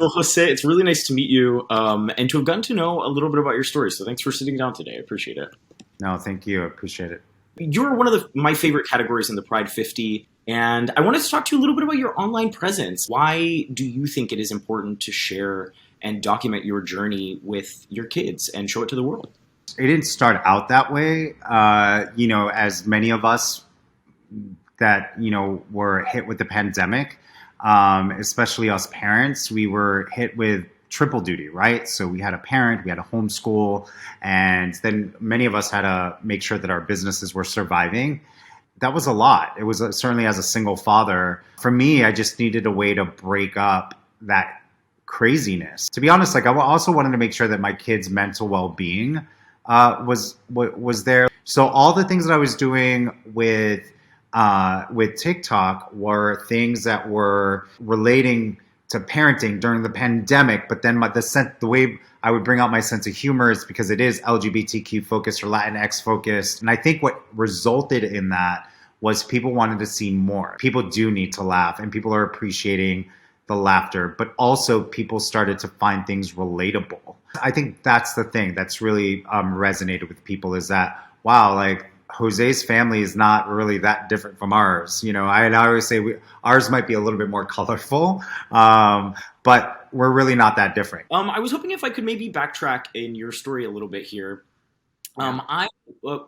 Well, Jose, it's really nice to meet you and to have gotten to know a little bit about your story. So thanks for sitting down today. I appreciate it. No, thank you. I appreciate it. You're one of my favorite categories in the Pride 50, and I wanted to talk to you a little bit about your online presence. Why do you think it is important to share and document your journey with your kids and show it to the world? It didn't start out that way. As many of us that, were hit with the pandemic, especially us parents, we were hit with triple duty, right? So we had a parent, we had a homeschool, and then many of us had to make sure that our businesses were surviving. That was a lot. It was certainly as a single father. For me, I just needed a way to break up that craziness. To be honest, I also wanted to make sure that my kids' mental well-being was there. So all the things that I was doing with TikTok were things that were relating to parenting during the pandemic, but then the way I would bring out my sense of humor is because it is LGBTQ focused or Latinx focused. And I think what resulted in that was people wanted to see more. People do need to laugh, and people are appreciating the laughter, but also people started to find things relatable. I think that's the thing that's really resonated with people is that, wow, like Jose's family is not really that different from ours. I always say ours might be a little bit more colorful, but we're really not that different. I was hoping if I could maybe backtrack in your story a little bit here. I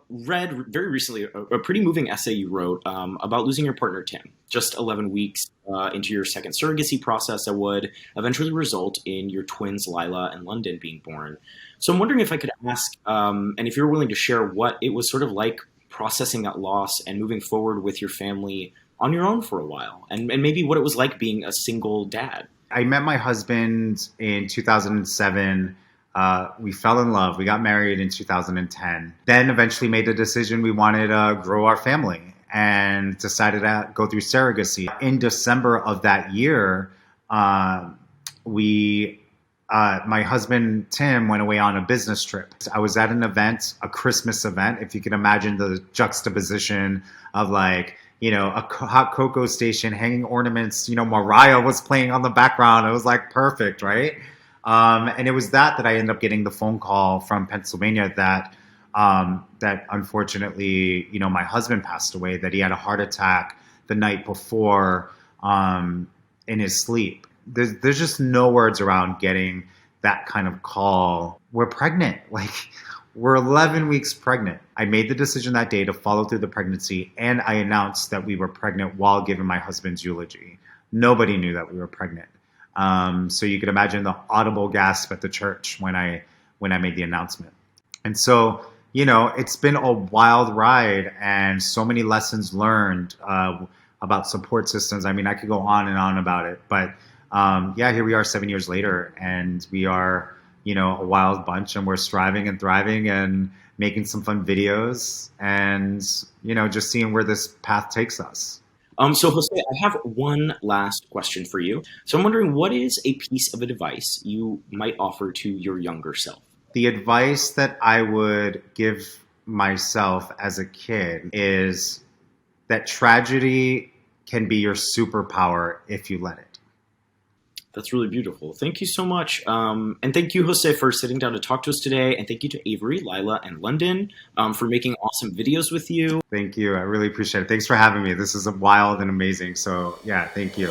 read very recently a pretty moving essay you wrote about losing your partner, Tim, just 11 weeks into your second surrogacy process that would eventually result in your twins, Lila and London, being born. So I'm wondering if I could ask, and if you're willing to share what it was sort of like processing that loss and moving forward with your family on your own for a while, and maybe what it was like being a single dad. I met my husband in 2007. We fell in love. We got married in 2010. Then eventually made the decision we wanted to grow our family and decided to go through surrogacy. In December of that year, my husband, Tim, went away on a business trip. I was at an event, a Christmas event, if you can imagine the juxtaposition of a hot cocoa station, hanging ornaments, Mariah was playing on the background. It was like perfect, right? And it was that I ended up getting the phone call from Pennsylvania that unfortunately, my husband passed away, that he had a heart attack the night before in his sleep. There's just no words around getting that kind of call. We're pregnant. We're 11 weeks pregnant. I made the decision that day to follow through the pregnancy, and I announced that we were pregnant while giving my husband's eulogy. Nobody knew that we were pregnant. So you could imagine the audible gasp at the church when I made the announcement. And so, it's been a wild ride and so many lessons learned about support systems. I mean, I could go on and on about it, but here we are 7 years later, and we are, a wild bunch, and we're striving and thriving and making some fun videos and, just seeing where this path takes us. So Jose, I have one last question for you. So I'm wondering, what is a piece of advice you might offer to your younger self? The advice that I would give myself as a kid is that tragedy can be your superpower if you let it. That's really beautiful. Thank you so much. And thank you, Jose, for sitting down to talk to us today. And thank you to Avery, Lila, and London for making awesome videos with you. Thank you. I really appreciate it. Thanks for having me. This is wild and amazing. So yeah, thank you.